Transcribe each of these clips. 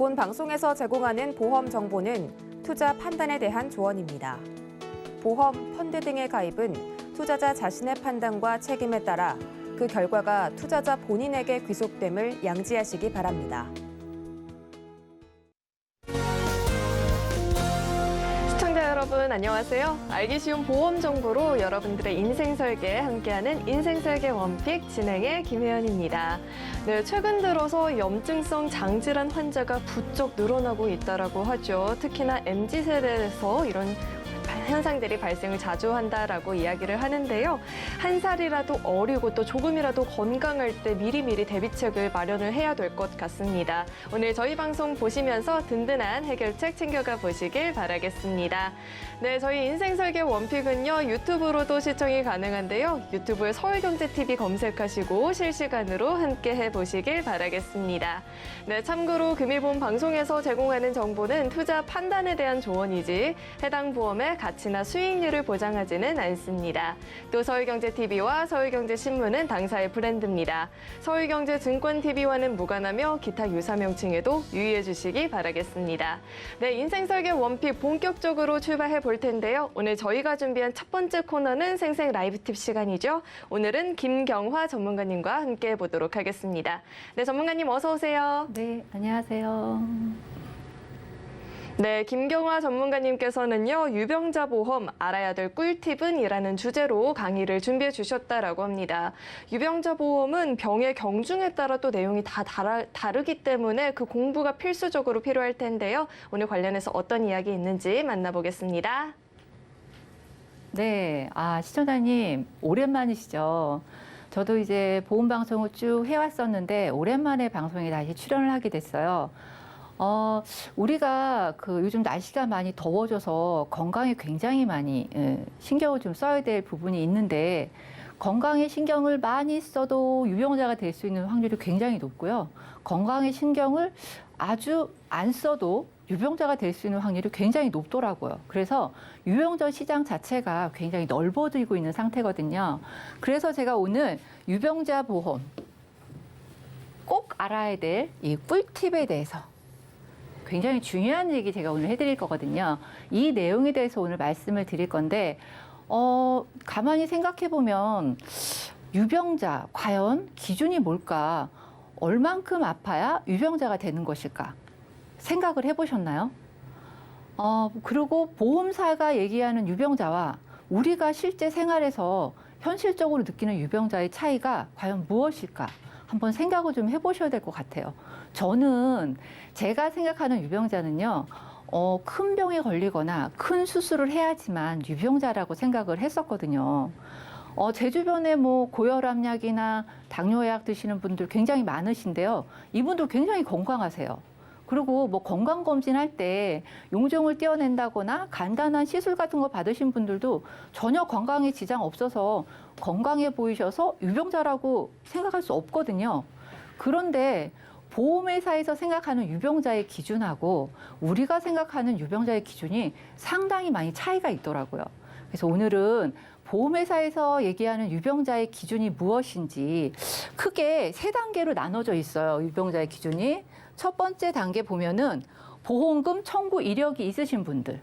본 방송에서 제공하는 보험 정보는 투자 판단에 대한 조언입니다. 보험, 펀드 등의 가입은 투자자 자신의 판단과 책임에 따라 그 결과가 투자자 본인에게 귀속됨을 양지하시기 바랍니다. 시청자 여러분 안녕하세요. 알기 쉬운 보험 정보로 여러분들의 인생 설계에 함께하는 인생설계 원픽 진행의 김혜연입니다. 네, 최근 들어서 염증성 장질환 환자가 부쩍 늘어나고 있다라고 하죠. 특히나 MZ세대에서 이런 현상들이 발생을 자주 한다라고 이야기를 하는데요. 한 살이라도 어리고 또 조금이라도 건강할 때 미리미리 대비책을 마련을 해야 될 것 같습니다. 오늘 저희 방송 보시면서 든든한 해결책 챙겨가 보시길 바라겠습니다. 네, 저희 인생설계 원픽은요. 유튜브로도 시청이 가능한데요. 유튜브에 서울경제TV 검색하시고 실시간으로 함께 해보시길 바라겠습니다. 네, 참고로 금일본 방송에서 제공하는 정보는 투자 판단에 대한 조언이지 해당 보험의 가치나 수익률을 보장하지는 않습니다. 또 서울경제TV와 서울경제신문은 당사의 브랜드입니다. 서울경제증권TV와는 무관하며 기타 유사 명칭에도 유의해 주시기 바라겠습니다. 네, 인생설계 원픽 본격적으로 출발해 볼 텐데요. 오늘 저희가 준비한 첫 번째 코너는 생생 라이브 팁 시간이죠. 오늘은 김경화 전문가님과 함께 해보도록 하겠습니다. 네, 전문가님 어서 오세요. 네, 안녕하세요. 네, 김경화 전문가님께서는요, 유병자 보험 알아야 될 꿀팁은 이라는 주제로 강의를 준비해 주셨다라고 합니다. 유병자 보험은 병의 경중에 따라 또 내용이 다 다르기 때문에 그 공부가 필수적으로 필요할 텐데요. 오늘 관련해서 어떤 이야기 있는지 만나보겠습니다. 네, 시청자님 오랜만이시죠? 저도 이제 보험 방송을 쭉 해왔었는데 오랜만에 방송에 다시 출연을 하게 됐어요. 우리가 요즘 날씨가 많이 더워져서 건강에 굉장히 많이 신경을 좀 써야 될 부분이 있는데 건강에 신경을 많이 써도 유병자가 될 수 있는 확률이 굉장히 높고요. 건강에 신경을 아주 안 써도 유병자가 될 수 있는 확률이 굉장히 높더라고요. 그래서 유병자 시장 자체가 굉장히 넓어지고 있는 상태거든요. 그래서 제가 오늘 유병자 보험 꼭 알아야 될 이 꿀팁에 대해서 굉장히 중요한 얘기 제가 오늘 해드릴 거거든요. 이 내용에 대해서 오늘 말씀을 드릴 건데 가만히 생각해 보면 유병자 과연 기준이 뭘까? 얼만큼 아파야 유병자가 되는 것일까? 생각을 해보셨나요? 그리고 보험사가 얘기하는 유병자와 우리가 실제 생활에서 현실적으로 느끼는 유병자의 차이가 과연 무엇일까? 한번 생각을 좀 해보셔야 될 것 같아요. 저는 제가 생각하는 유병자는요, 큰 병에 걸리거나 큰 수술을 해야지만 유병자라고 생각을 했었거든요. 제 주변에 고혈압약이나 당뇨약 드시는 분들 굉장히 많으신데요. 이분들 굉장히 건강하세요. 그리고 건강검진 할 때 용종을 떼어낸다거나 간단한 시술 같은 거 받으신 분들도 전혀 건강에 지장 없어서 건강해 보이셔서 유병자라고 생각할 수 없거든요. 그런데 보험회사에서 생각하는 유병자의 기준하고 우리가 생각하는 유병자의 기준이 상당히 많이 차이가 있더라고요. 그래서 오늘은 보험회사에서 얘기하는 유병자의 기준이 무엇인지 크게 3단계로 나눠져 있어요. 유병자의 기준이. 첫 번째 단계 보면은 보험금 청구 이력이 있으신 분들.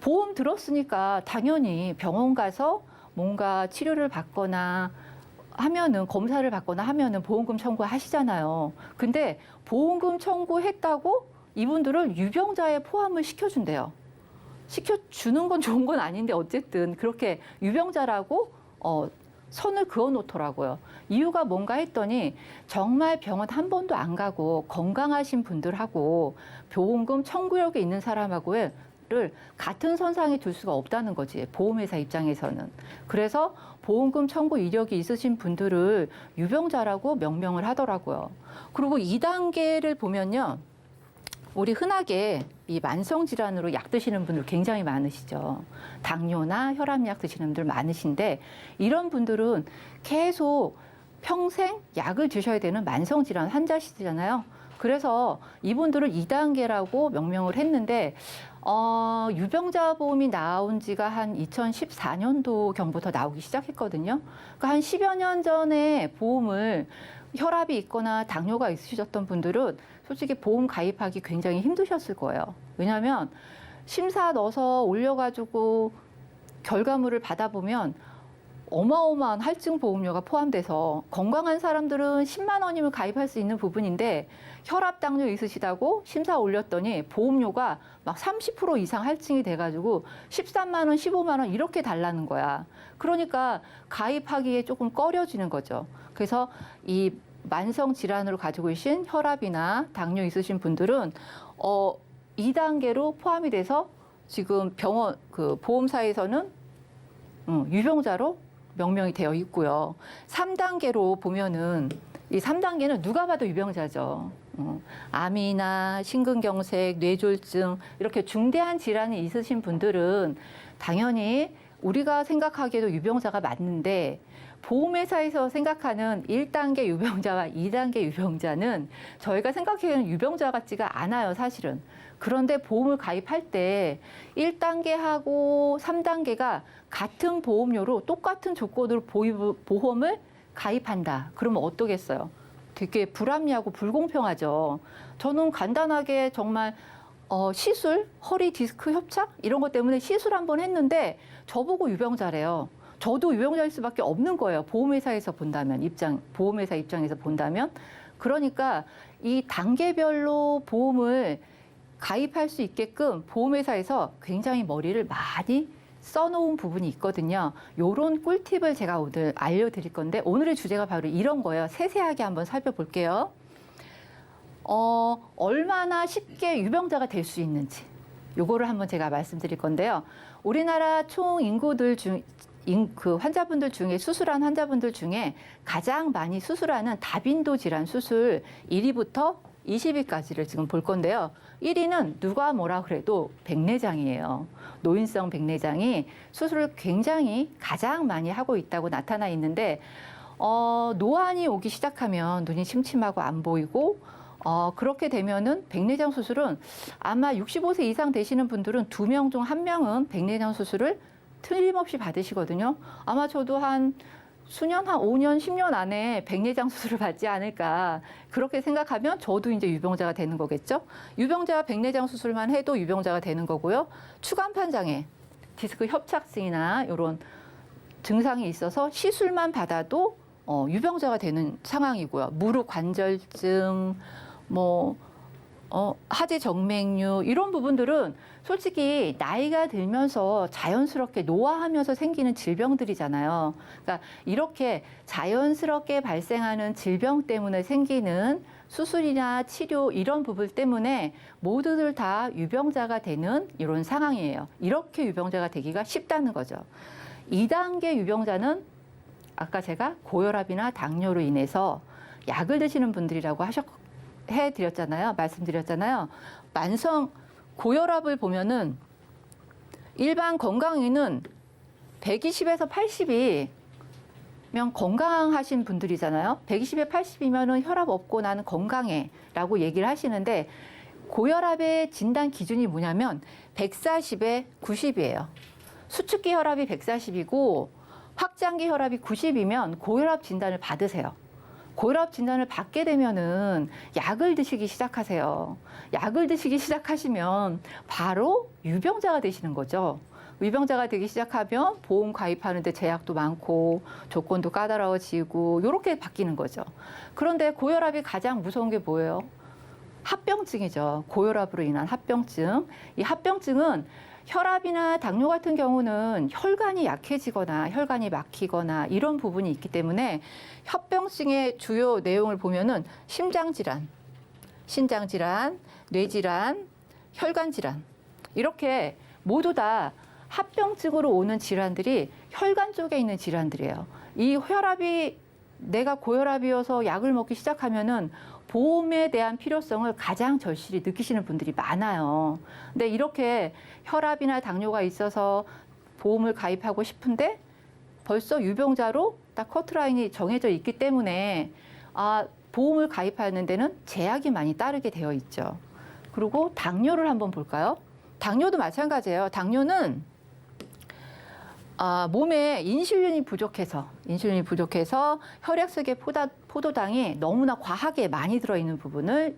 보험 들었으니까 당연히 병원 가서 뭔가 치료를 받거나 하면은 검사를 받거나 하면은 보험금 청구하시잖아요. 근데 보험금 청구했다고 이분들을 유병자에 포함을 시켜준대요. 시켜주는 건 좋은 건 아닌데 어쨌든 그렇게 유병자라고 선을 그어 놓더라고요. 이유가 뭔가 했더니 정말 병원 한 번도 안 가고 건강하신 분들하고 보험금 청구력이 있는 사람하고를 같은 선상에 둘 수가 없다는 거지, 보험회사 입장에서는. 그래서 보험금 청구 이력이 있으신 분들을 유병자라고 명명을 하더라고요. 그리고 2단계를 보면요. 우리 흔하게 이 만성질환으로 약 드시는 분들 굉장히 많으시죠. 당뇨나 혈압약 드시는 분들 많으신데 이런 분들은 계속 평생 약을 드셔야 되는 만성질환 환자시잖아요. 그래서 이분들을 2단계라고 명명을 했는데 유병자 보험이 나온 지가 한 2014년도경부터 나오기 시작했거든요. 그러니까 한 10여 년 전에 보험을 혈압이 있거나 당뇨가 있으셨던 분들은 솔직히 보험 가입하기 굉장히 힘드셨을 거예요. 왜냐하면 심사 넣어서 올려가지고 결과물을 받아보면 어마어마한 할증 보험료가 포함돼서 건강한 사람들은 10만 원이면 가입할 수 있는 부분인데 혈압 당뇨 있으시다고 심사 올렸더니 보험료가 막 30% 이상 할증이 돼가지고 13만 원, 15만 원 이렇게 달라는 거야. 그러니까 가입하기에 조금 꺼려지는 거죠. 그래서 이 만성 질환으로 가지고 계신 혈압이나 당뇨 있으신 분들은 2단계로 포함이 돼서 지금 병원 그 보험사에서는 유병자로 명명이 되어 있고요. 3단계로 보면은 이 3단계는 누가 봐도 유병자죠. 암이나 심근경색, 뇌졸중 이렇게 중대한 질환이 있으신 분들은 당연히 우리가 생각하기에도 유병자가 맞는데 보험회사에서 생각하는 1단계 유병자와 2단계 유병자는 저희가 생각하기에는 유병자 같지가 않아요, 사실은. 그런데 보험을 가입할 때 1단계하고 3단계가 같은 보험료로 똑같은 조건으로 보험을 가입한다. 그러면 어떠겠어요? 되게 불합리하고 불공평하죠. 저는 간단하게 정말 시술, 허리 디스크 협착 이런 것 때문에 시술 한번 했는데 저보고 유병자래요. 저도 유병자일 수밖에 없는 거예요. 보험회사에서 본다면 보험회사 입장에서 본다면. 그러니까 이 단계별로 보험을 가입할 수 있게끔 보험회사에서 굉장히 머리를 많이 써놓은 부분이 있거든요. 요런 꿀팁을 제가 오늘 알려드릴 건데 오늘의 주제가 바로 이런 거예요. 세세하게 한번 살펴볼게요. 얼마나 쉽게 유병자가 될 수 있는지 요거를 한번 제가 말씀드릴 건데요. 우리나라 총 인구들 중 그 환자분들 중에 수술한 환자분들 중에 가장 많이 수술하는 다빈도 질환 수술 1위부터 20위까지를 지금 볼 건데요. 1위는 누가 뭐라 그래도 백내장이에요. 노인성 백내장이 수술을 굉장히 가장 많이 하고 있다고 나타나 있는데 노안이 오기 시작하면 눈이 침침하고 안 보이고 그렇게 되면은 백내장 수술은 아마 65세 이상 되시는 분들은 2명 중 1명은 백내장 수술을 틀림없이 받으시거든요. 아마 저도 한 수년, 한 5년, 10년 안에 백내장 수술을 받지 않을까. 그렇게 생각하면 저도 이제 유병자가 되는 거겠죠. 유병자가 백내장 수술만 해도 유병자가 되는 거고요. 추간판 장애, 디스크 협착증이나 이런 증상이 있어서 시술만 받아도 유병자가 되는 상황이고요. 무릎 관절증, 하지 정맥류 이런 부분들은 솔직히 나이가 들면서 자연스럽게 노화하면서 생기는 질병들이잖아요. 그러니까 이렇게 자연스럽게 발생하는 질병 때문에 생기는 수술이나 치료 이런 부분 때문에 모두들 다 유병자가 되는 이런 상황이에요. 이렇게 유병자가 되기가 쉽다는 거죠. 2단계 유병자는 아까 제가 고혈압이나 당뇨로 인해서 약을 드시는 분들이라고 말씀드렸잖아요. 만성 고혈압을 보면은 일반 건강인은 120에서 80이면 건강하신 분들이잖아요. 120에 80이면은 혈압 없고 나는 건강해라고 얘기를 하시는데 고혈압의 진단 기준이 뭐냐면 140에 90이에요. 수축기 혈압이 140이고 확장기 혈압이 90이면 고혈압 진단을 받으세요. 고혈압 진단을 받게 되면은 약을 드시기 시작하세요. 약을 드시기 시작하시면 바로 유병자가 되시는 거죠. 유병자가 되기 시작하면 보험 가입하는데 제약도 많고 조건도 까다로워지고 이렇게 바뀌는 거죠. 그런데 고혈압이 가장 무서운 게 뭐예요? 합병증이죠. 고혈압으로 인한 합병증. 이 합병증은 혈압이나 당뇨 같은 경우는 혈관이 약해지거나 혈관이 막히거나 이런 부분이 있기 때문에 합병증의 주요 내용을 보면은 심장질환, 신장질환, 뇌질환, 혈관질환 이렇게 모두 다 합병증으로 오는 질환들이 혈관 쪽에 있는 질환들이에요. 이 혈압이 내가 고혈압이어서 약을 먹기 시작하면은 보험에 대한 필요성을 가장 절실히 느끼시는 분들이 많아요. 근데 이렇게 혈압이나 당뇨가 있어서 보험을 가입하고 싶은데 벌써 유병자로 딱 커트라인이 정해져 있기 때문에 보험을 가입하는 데는 제약이 많이 따르게 되어 있죠. 그리고 당뇨를 한번 볼까요? 당뇨도 마찬가지예요. 당뇨는 몸에 인슐린이 부족해서 혈액 속의 포도당이 너무나 과하게 많이 들어있는 부분을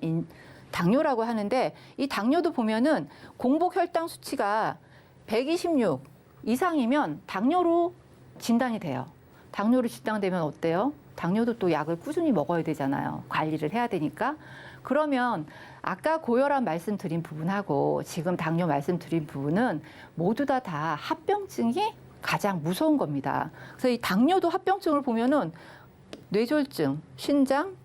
당뇨라고 하는데, 이 당뇨도 보면은 공복 혈당 수치가 126 이상이면 당뇨로 진단이 돼요. 당뇨로 진단되면 어때요? 당뇨도 또 약을 꾸준히 먹어야 되잖아요. 관리를 해야 되니까. 그러면 아까 고혈압 말씀드린 부분하고 지금 당뇨 말씀드린 부분은 모두 다 합병증이 가장 무서운 겁니다. 그래서 이 당뇨도 합병증을 보면은 뇌졸중, 신장,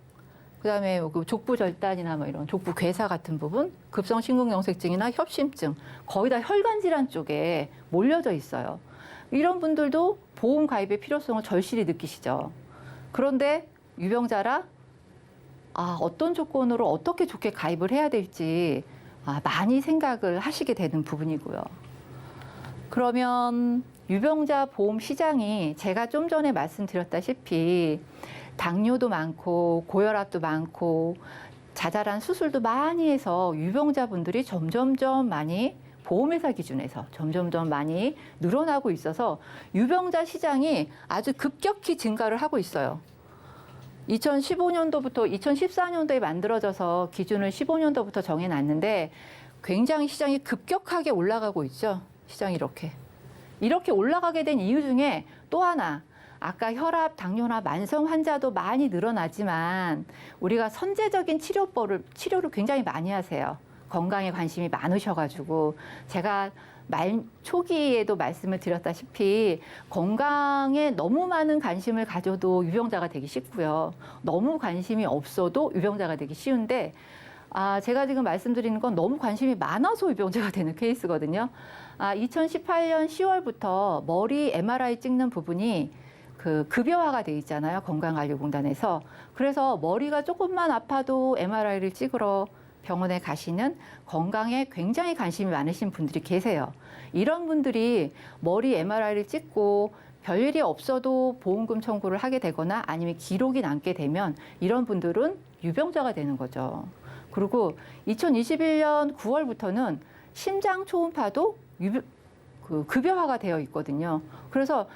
그다음에 족부절단이나 뭐 이런 족부괴사 같은 부분, 급성심근경색증이나 협심증, 거의 다 혈관 질환 쪽에 몰려져 있어요. 이런 분들도 보험 가입의 필요성을 절실히 느끼시죠. 그런데 유병자라 어떤 조건으로 어떻게 좋게 가입을 해야 될지 많이 생각을 하시게 되는 부분이고요. 그러면 유병자 보험 시장이 제가 좀 전에 말씀드렸다시피 당뇨도 많고 고혈압도 많고 자잘한 수술도 많이 해서 유병자분들이 점점점 많이 보험회사 기준에서 점점점 많이 늘어나고 있어서 유병자 시장이 아주 급격히 증가를 하고 있어요. 2015년도부터 2014년도에 만들어져서 기준을 15년도부터 정해놨는데 굉장히 시장이 급격하게 올라가고 있죠. 시장이 이렇게 올라가게 된 이유 중에 또 하나, 아까 혈압, 당뇨나 만성 환자도 많이 늘어나지만 우리가 선제적인 치료를 굉장히 많이 하세요. 건강에 관심이 많으셔가지고 제가 초기에도 말씀을 드렸다시피 건강에 너무 많은 관심을 가져도 유병자가 되기 쉽고요. 너무 관심이 없어도 유병자가 되기 쉬운데 제가 지금 말씀드리는 건 너무 관심이 많아서 유병자가 되는 케이스거든요. 2018년 10월부터 머리 MRI 찍는 부분이 급여화가 돼 있잖아요. 건강관리공단에서. 그래서 머리가 조금만 아파도 MRI를 찍으러 병원에 가시는 건강에 굉장히 관심이 많으신 분들이 계세요. 이런 분들이 머리 MRI를 찍고 별일이 없어도 보험금 청구를 하게 되거나 아니면 기록이 남게 되면 이런 분들은 유병자가 되는 거죠. 그리고 2021년 9월부터는 심장 초음파도 급여화가 되어 있거든요. 그래서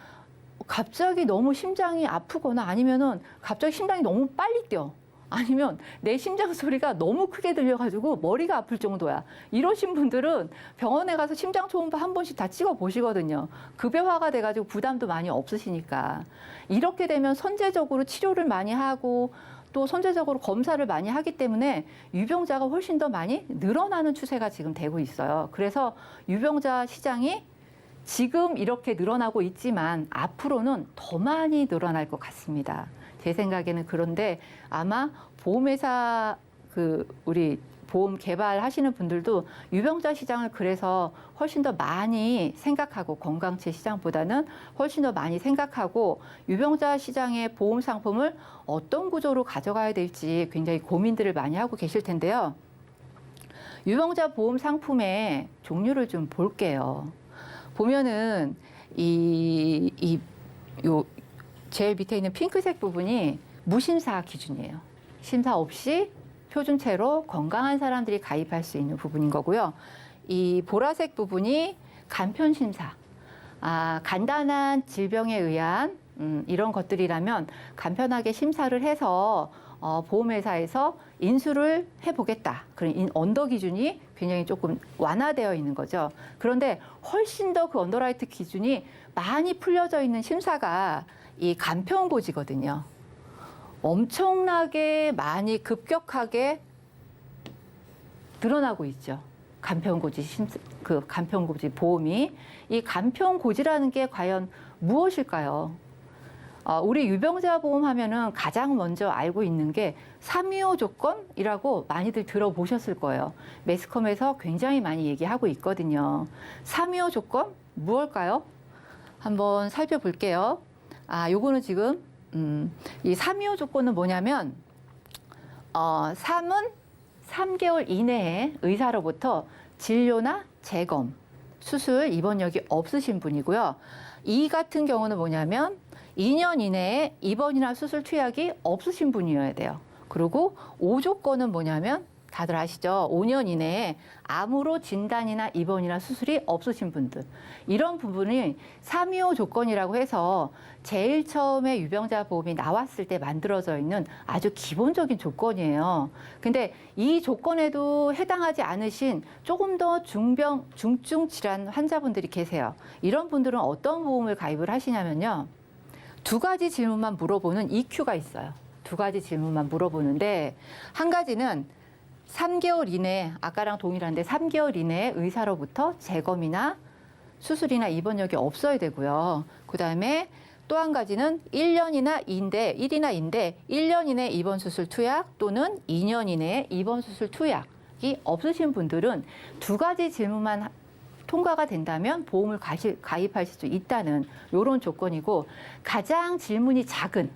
갑자기 너무 심장이 아프거나 아니면은 갑자기 심장이 너무 빨리 뛰어. 아니면 내 심장 소리가 너무 크게 들려가지고 머리가 아플 정도야. 이러신 분들은 병원에 가서 심장 초음파 한 번씩 다 찍어 보시거든요. 급여화가 돼가지고 부담도 많이 없으시니까. 이렇게 되면 선제적으로 치료를 많이 하고 또 선제적으로 검사를 많이 하기 때문에 유병자가 훨씬 더 많이 늘어나는 추세가 지금 되고 있어요. 그래서 유병자 시장이 지금 이렇게 늘어나고 있지만 앞으로는 더 많이 늘어날 것 같습니다. 제 생각에는. 그런데 아마 보험회사 우리 보험 개발하시는 분들도 유병자 시장을 그래서 훨씬 더 많이 생각하고 건강체 시장보다는 훨씬 더 많이 생각하고 유병자 시장의 보험 상품을 어떤 구조로 가져가야 될지 굉장히 고민들을 많이 하고 계실 텐데요. 유병자 보험 상품의 종류를 좀 볼게요. 보면은 제일 밑에 있는 핑크색 부분이 무심사 기준이에요. 심사 없이 표준체로 건강한 사람들이 가입할 수 있는 부분인 거고요. 이 보라색 부분이 간편심사. 간단한 질병에 의한 이런 것들이라면 간편하게 심사를 해서 보험회사에서 인수를 해보겠다. 그런 언더 기준이 굉장히 조금 완화되어 있는 거죠. 그런데 훨씬 더 그 언더라이트 기준이 많이 풀려져 있는 심사가 이 간편고지거든요. 엄청나게 많이 급격하게 늘어나고 있죠. 간편고지 보험이. 이 간편고지라는 게 과연 무엇일까요? 우리 유병자 보험 하면은 가장 먼저 알고 있는 게 325 조건이라고 많이들 들어보셨을 거예요. 매스컴에서 굉장히 많이 얘기하고 있거든요. 325 조건 무엇일까요? 한번 살펴볼게요. 요거는 지금 이 325 조건은 뭐냐면 3은 3개월 이내에 의사로부터 진료나 재검, 수술, 입원력이 없으신 분이고요. 2 같은 경우는 뭐냐면 2년 이내에 입원이나 수술 투약이 없으신 분이어야 돼요. 그리고 5조건은 뭐냐면 다들 아시죠? 5년 이내에 암으로 진단이나 입원이나 수술이 없으신 분들. 이런 부분이 325 조건이라고 해서 제일 처음에 유병자 보험이 나왔을 때 만들어져 있는 아주 기본적인 조건이에요. 근데 이 조건에도 해당하지 않으신 조금 더 중증 질환 환자분들이 계세요. 이런 분들은 어떤 보험을 가입을 하시냐면요. 2가지 질문만 물어보는 EQ가 있어요. 2가지 질문만 물어보는데 한 가지는 3개월 이내에 아까랑 동일한데 3개월 이내에 의사로부터 재검이나 수술이나 입원력이 없어야 되고요. 그다음에 또 한 가지는 1년이나 1이나 1년 이내 입원 수술 투약 또는 2년 이내에 입원 수술 투약이 없으신 분들은 2가지 질문만 통과가 된다면 보험을 가입하실 수 있다는 이런 조건이고 가장 질문이 작은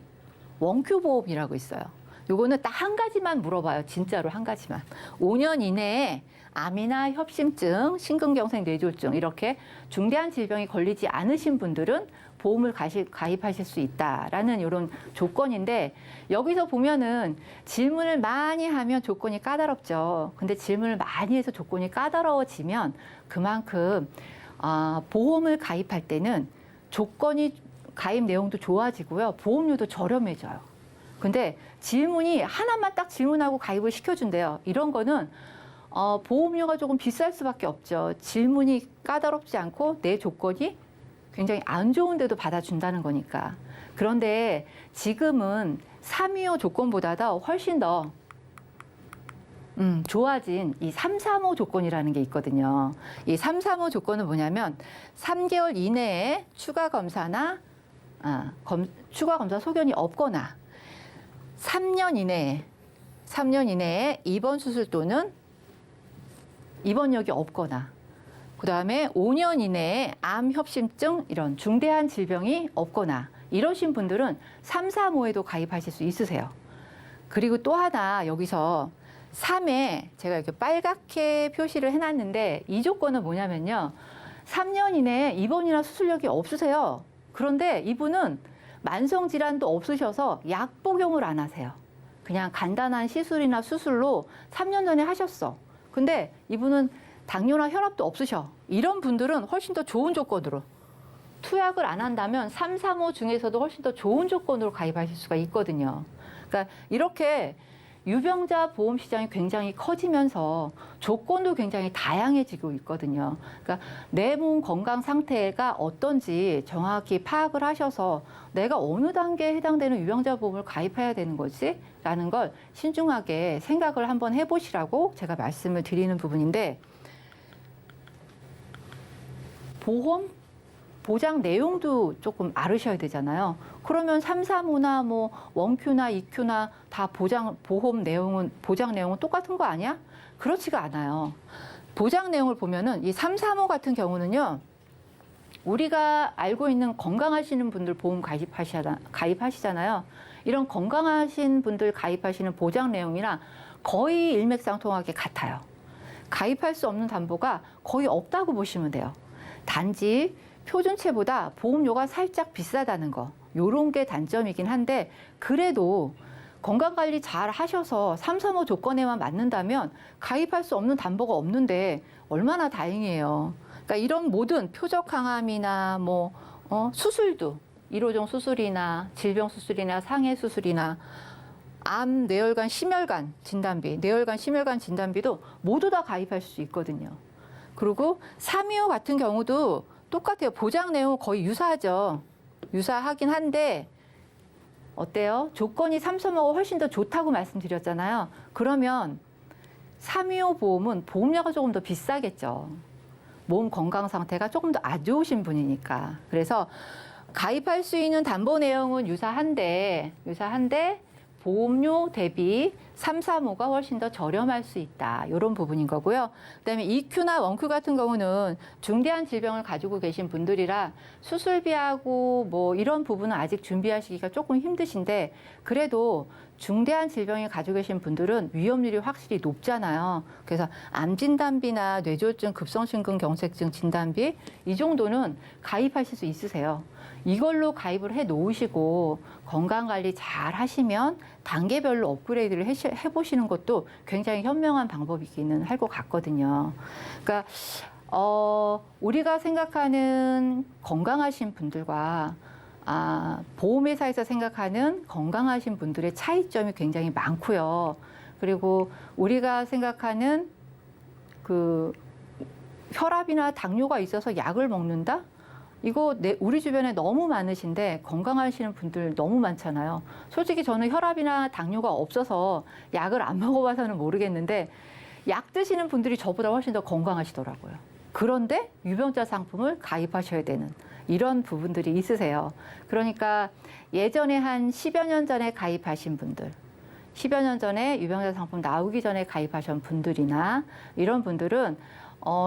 원큐 보험이라고 있어요. 요거는 딱 한 가지만 물어봐요. 진짜로 한 가지만. 5년 이내에 암이나 협심증, 심근경색 뇌졸중 이렇게 중대한 질병이 걸리지 않으신 분들은 보험을 가입하실 수 있다라는 이런 조건인데 여기서 보면은 질문을 많이 하면 조건이 까다롭죠. 근데 질문을 많이 해서 조건이 까다로워지면 그만큼 보험을 가입할 때는 조건이 가입 내용도 좋아지고요. 보험료도 저렴해져요. 근데 질문이 하나만 딱 질문하고 가입을 시켜준대요. 이런 거는 보험료가 조금 비쌀 수밖에 없죠. 질문이 까다롭지 않고 내 조건이 굉장히 안 좋은데도 받아준다는 거니까. 그런데 지금은 325 조건보다도 훨씬 더 좋아진 이 335 조건이라는 게 있거든요. 이 335 조건은 뭐냐면 3개월 이내에 추가 검사나 추가 검사 소견이 없거나 3년 이내에 입원 수술 또는 입원력이 없거나 그다음에 5년 이내에 암, 협심증 이런 중대한 질병이 없거나 이러신 분들은 335에도 가입하실 수 있으세요. 그리고 또 하나 여기서 3에 제가 이렇게 빨갛게 표시를 해놨는데 이 조건은 뭐냐면요. 3년 이내에 입원이나 수술력이 없으세요. 그런데 이분은 만성질환도 없으셔서 약 복용을 안 하세요. 그냥 간단한 시술이나 수술로 3년 전에 하셨어. 근데 이분은 당뇨나 혈압도 없으셔. 이런 분들은 훨씬 더 좋은 조건으로 투약을 안 한다면 335 중에서도 훨씬 더 좋은 조건으로 가입하실 수가 있거든요. 그러니까 이렇게 유병자 보험 시장이 굉장히 커지면서 조건도 굉장히 다양해지고 있거든요. 그러니까 내 몸 건강 상태가 어떤지 정확히 파악을 하셔서 내가 어느 단계에 해당되는 유병자 보험을 가입해야 되는 거지? 라는 걸 신중하게 생각을 한번 해보시라고 제가 말씀을 드리는 부분인데 보험 보장 내용도 조금 알으셔야 되잖아요. 그러면 335나 뭐 원큐나 2큐나 다 보장 내용은 똑같은 거 아니야? 그렇지가 않아요. 보장 내용을 보면은 이 335 같은 경우는요. 우리가 알고 있는 건강하시는 분들 보험 가입하시잖아요. 이런 건강하신 분들 가입하시는 보장 내용이랑 거의 일맥상통하게 같아요. 가입할 수 없는 담보가 거의 없다고 보시면 돼요. 단지 표준체보다 보험료가 살짝 비싸다는 거. 요런 게 단점이긴 한데 그래도 건강관리 잘 하셔서 335 조건에만 맞는다면 가입할 수 없는 담보가 없는데 얼마나 다행이에요. 그러니까 이런 모든 표적 항암이나 수술도 1호종 수술이나 질병 수술이나 상해 수술이나 암, 뇌혈관, 심혈관 진단비도 모두 다 가입할 수 있거든요. 그리고 325 같은 경우도 똑같아요. 보장 내용은 거의 유사하죠. 유사하긴 한데 어때요? 조건이 335가 훨씬 더 좋다고 말씀드렸잖아요. 그러면 325 보험은 보험료가 조금 더 비싸겠죠. 몸 건강 상태가 조금 더 안 좋으신 분이니까. 그래서 가입할 수 있는 담보 내용은 유사한데 보험료 대비 335가 훨씬 더 저렴할 수 있다. 이런 부분인 거고요. 그다음에 EQ나 원큐 같은 경우는 중대한 질병을 가지고 계신 분들이라 수술비하고 이런 부분은 아직 준비하시기가 조금 힘드신데 그래도 중대한 질병을 가지고 계신 분들은 위험률이 확실히 높잖아요. 그래서 암 진단비나 뇌졸중, 급성심근경색증 진단비 이 정도는 가입하실 수 있으세요. 이걸로 가입을 해 놓으시고 건강관리 잘 하시면 단계별로 업그레이드를 해보시는 것도 굉장히 현명한 방법이기는 할 것 같거든요. 그러니까 우리가 생각하는 건강하신 분들과 보험회사에서 생각하는 건강하신 분들의 차이점이 굉장히 많고요. 그리고 우리가 생각하는 그 혈압이나 당뇨가 있어서 약을 먹는다? 이거 우리 주변에 너무 많으신데 건강하시는 분들 너무 많잖아요. 솔직히 저는 혈압이나 당뇨가 없어서 약을 안 먹어봐서는 모르겠는데 약 드시는 분들이 저보다 훨씬 더 건강하시더라고요. 그런데 유병자 상품을 가입하셔야 되는 이런 부분들이 있으세요. 그러니까 예전에 한 10여 년 전에 가입하신 분들, 10여 년 전에 유병자 상품 나오기 전에 가입하신 분들이나 이런 분들은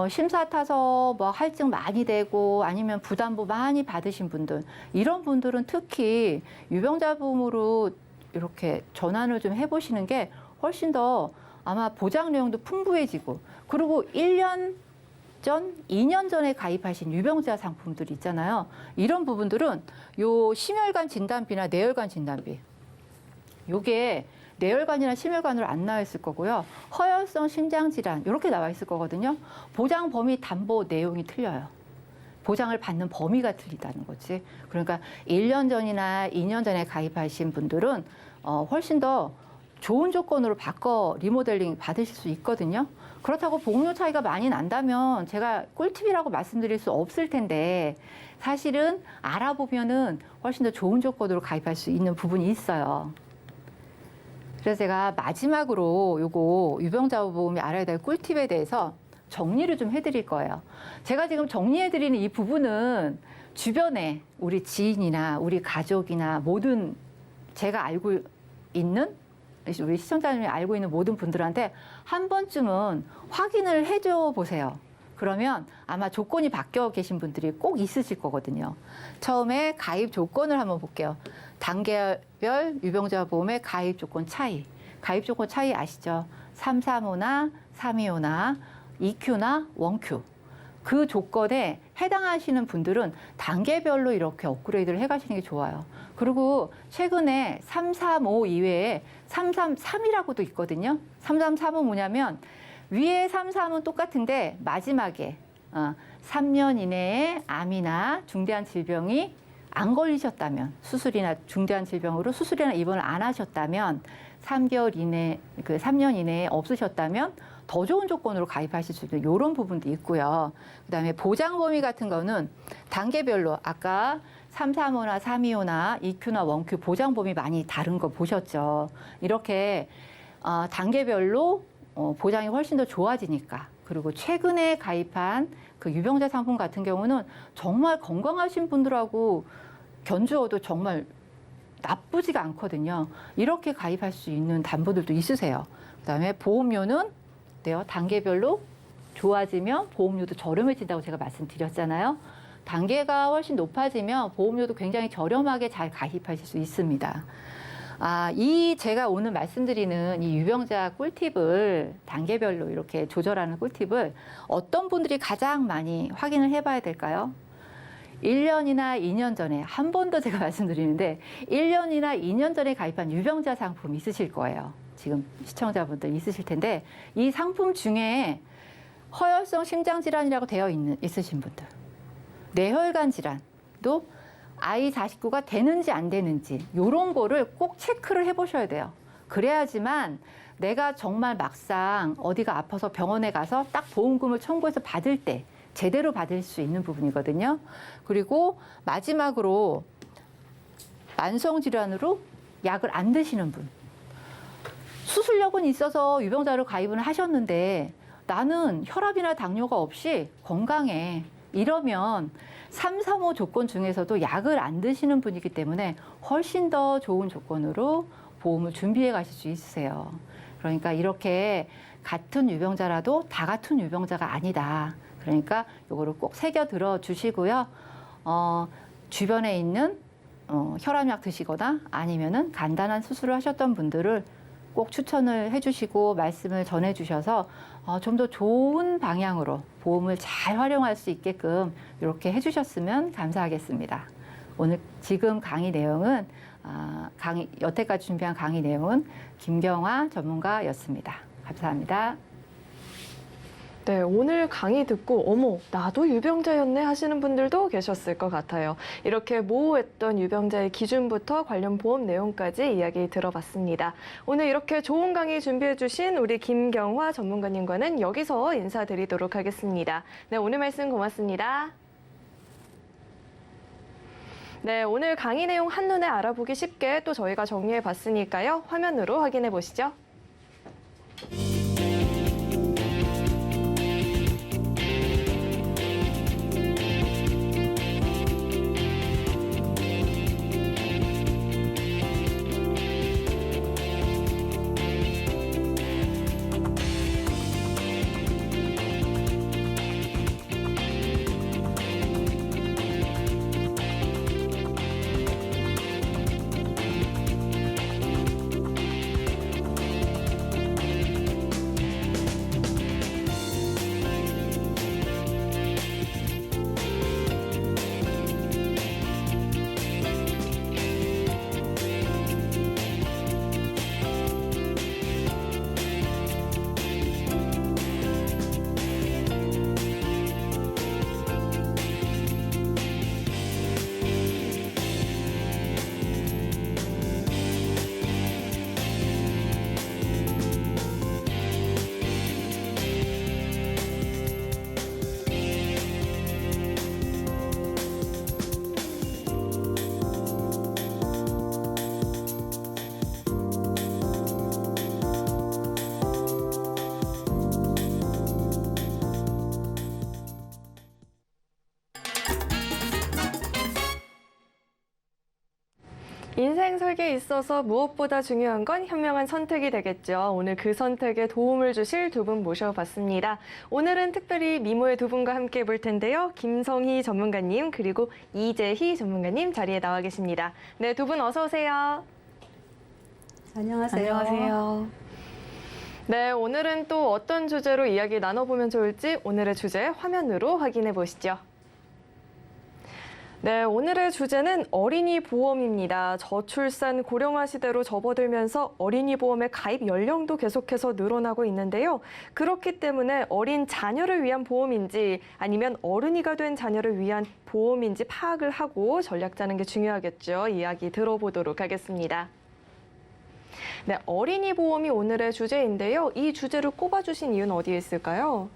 심사 타서 뭐 할증 많이 되고 아니면 부담부 많이 받으신 분들, 이런 분들은 특히 유병자 보험으로 이렇게 전환을 좀 해보시는 게 훨씬 더 아마 보장 내용도 풍부해지고, 그리고 1년 전, 2년 전에 가입하신 유병자 상품들 있잖아요. 이런 부분들은 요 심혈관 진단비나 뇌혈관 진단비, 요게 뇌혈관이나 심혈관으로 안 나와 있을 거고요. 허혈성 심장질환 이렇게 나와 있을 거거든요. 보장 범위 담보 내용이 틀려요. 보장을 받는 범위가 틀리다는 거지. 그러니까 1년 전이나 2년 전에 가입하신 분들은 훨씬 더 좋은 조건으로 바꿔 리모델링 받으실 수 있거든요. 그렇다고 보험료 차이가 많이 난다면 제가 꿀팁이라고 말씀드릴 수 없을 텐데 사실은 알아보면은 훨씬 더 좋은 조건으로 가입할 수 있는 부분이 있어요. 그래서 제가 마지막으로 요거 유병자 보험이 알아야 될 꿀팁에 대해서 정리를 좀 해드릴 거예요. 제가 지금 정리해드리는 이 부분은 주변에 우리 지인이나 우리 가족이나 모든 제가 알고 있는 우리 시청자님이 알고 있는 모든 분들한테 한 번쯤은 확인을 해줘 보세요. 그러면 아마 조건이 바뀌어 계신 분들이 꼭 있으실 거거든요. 처음에 가입 조건을 한번 볼게요. 단계별 유병자 보험의 가입 조건 차이. 가입 조건 차이 아시죠? 335나 325나 EQ나 원Q. 그 조건에 해당하시는 분들은 단계별로 이렇게 업그레이드를 해가시는 게 좋아요. 그리고 최근에 335 이외에 333이라고도 있거든요. 333은 뭐냐면 위에 33은 똑같은데 마지막에 3년 이내에 암이나 중대한 질병이 안 걸리셨다면, 수술이나 중대한 질병으로 수술이나 입원을 안 하셨다면 3개월 이내, 3년 이내에 없으셨다면 더 좋은 조건으로 가입하실 수 있는 이런 부분도 있고요. 그다음에 보장 범위 같은 거는 단계별로 아까 335나 325나 EQ나 원Q 보장 범위 많이 다른 거 보셨죠? 이렇게 단계별로 보장이 훨씬 더 좋아지니까. 그리고 최근에 가입한 그 유병자 상품 같은 경우는 정말 건강하신 분들하고 견주어도 정말 나쁘지가 않거든요. 이렇게 가입할 수 있는 담보들도 있으세요. 그다음에 보험료는 단계별로 좋아지면 보험료도 저렴해진다고 제가 말씀드렸잖아요. 단계가 훨씬 높아지면 보험료도 굉장히 저렴하게 잘 가입하실 수 있습니다. 이 제가 오늘 말씀드리는 이 유병자 꿀팁을 단계별로 이렇게 조절하는 꿀팁을 어떤 분들이 가장 많이 확인을 해봐야 될까요? 1년이나 2년 전에 한 번 더 제가 말씀드리는데 1년이나 2년 전에 가입한 유병자 상품 있으실 거예요. 지금 시청자분들 있으실 텐데 이 상품 중에 허혈성 심장질환이라고 되어 있으신 분들, 뇌혈관 질환도 아이 자식구가 되는지 안 되는지 이런 거를 꼭 체크를 해보셔야 돼요. 그래야지만 내가 정말 막상 어디가 아파서 병원에 가서 딱 보험금을 청구해서 받을 때 제대로 받을 수 있는 부분이거든요. 그리고 마지막으로 만성질환으로 약을 안 드시는 분. 수술력은 있어서 유병자로 가입을 하셨는데 나는 혈압이나 당뇨가 없이 건강해. 이러면 335 조건 중에서도 약을 안 드시는 분이기 때문에 훨씬 더 좋은 조건으로 보험을 준비해 가실 수 있으세요. 그러니까 이렇게 같은 유병자라도 다 같은 유병자가 아니다. 그러니까 이거를 꼭 새겨 들어 주시고요. 주변에 있는 혈압약 드시거나 아니면은 간단한 수술을 하셨던 분들을 꼭 추천을 해주시고 말씀을 전해주셔서 좀 더 좋은 방향으로 보험을 잘 활용할 수 있게끔 이렇게 해주셨으면 감사하겠습니다. 오늘 지금 강의 내용은 여태까지 준비한 강의 내용은 김경화 전문가였습니다. 감사합니다. 네, 오늘 강의 듣고 어머, 나도 유병자였네 하시는 분들도 계셨을 것 같아요. 이렇게 모호했던 유병자의 기준부터 관련 보험 내용까지 이야기 들어봤습니다. 오늘 이렇게 좋은 강의 준비해 주신 우리 김경화 전문가님과는 여기서 인사드리도록 하겠습니다. 네, 오늘 말씀 고맙습니다. 네, 오늘 강의 내용 한눈에 알아보기 쉽게 또 저희가 정리해 봤으니까요. 화면으로 확인해 보시죠. 인생 설계에 있어서 무엇보다 중요한 건 현명한 선택이 되겠죠. 오늘 그 선택에 도움을 주실 두 분 모셔봤습니다. 오늘은 특별히 미모의 두 분과 함께 볼 텐데요. 김성희 전문가님 그리고 이재희 전문가님 자리에 나와 계십니다. 네, 두 분 어서 오세요. 안녕하세요. 안녕하세요. 네, 오늘은 또 어떤 주제로 이야기 나눠보면 좋을지 오늘의 주제 화면으로 확인해 보시죠. 네, 오늘의 주제는 어린이 보험입니다. 저출산 고령화 시대로 접어들면서 어린이 보험의 가입 연령도 계속해서 늘어나고 있는데요. 그렇기 때문에 어린 자녀를 위한 보험인지 아니면 어른이가 된 자녀를 위한 보험인지 파악을 하고 전략 짜는 게 중요하겠죠. 이야기 들어보도록 하겠습니다. 네, 어린이 보험이 오늘의 주제인데요. 이 주제를 꼽아주신 이유는 어디에 있을까요?